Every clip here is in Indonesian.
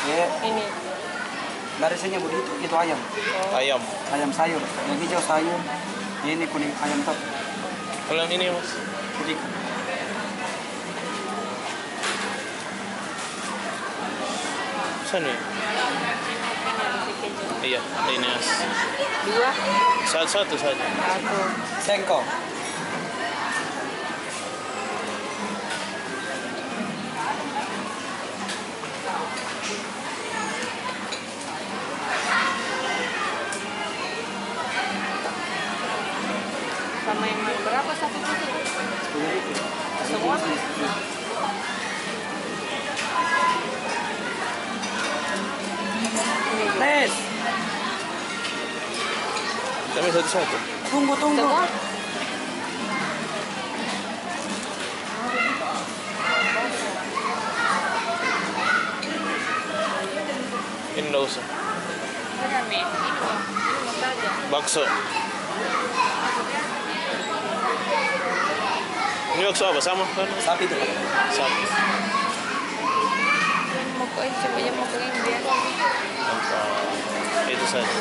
Ya, Ini. larisannya begitu, itu ayam. Oh. Ayam. Ayam sayur. Yang hijau sayur. Ini kuning ayam top. Kalau yang ini mas? Putih. Sana ya? Iya, ini mas. Dua. Satu saja. Satu. Sengkong. Sama yang mana? Berapa satu itu? 10.000. Semua? Tes. Kami satu-satu. Tunggu. Semua? Ini nggak usah. Benar, Mi. Ini mau saja. Bakso. Ini bakso apa? Sama kan? Sapi itu. Sapi. Mau ke ini, coba aja mau ke ini dia. Apa? Itu saja.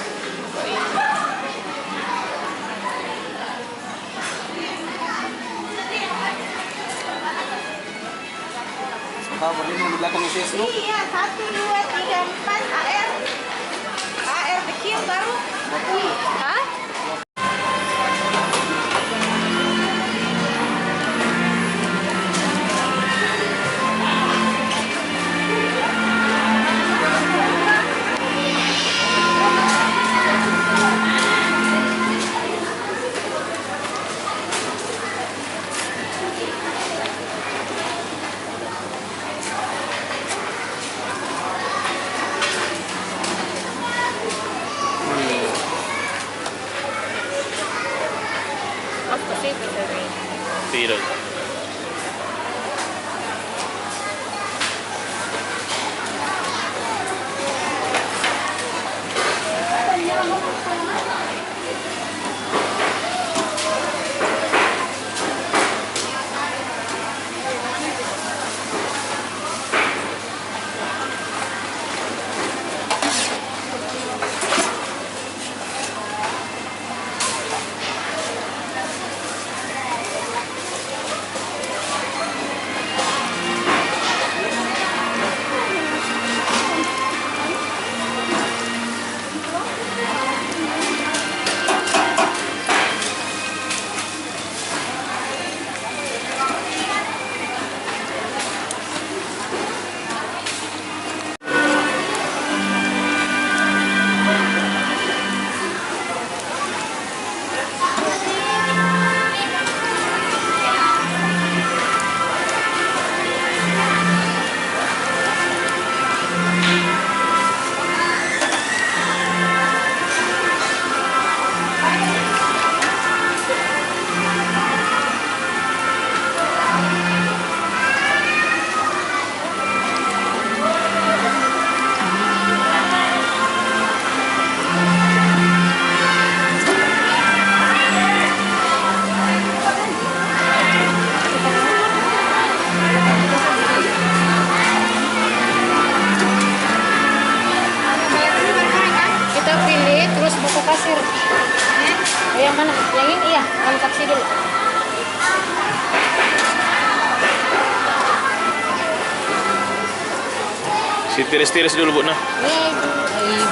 Tahu berdiri di belakang isi lu. Iya, 1, 2, 3, 4 AR. AR kecil baru. Hah? Apa sih itu dari? Tidak. Kita pilih terus buku kasir. Yang mana? Yang ini iya, transaksi dulu. Si tiris-tiris dulu bu nah. Ini.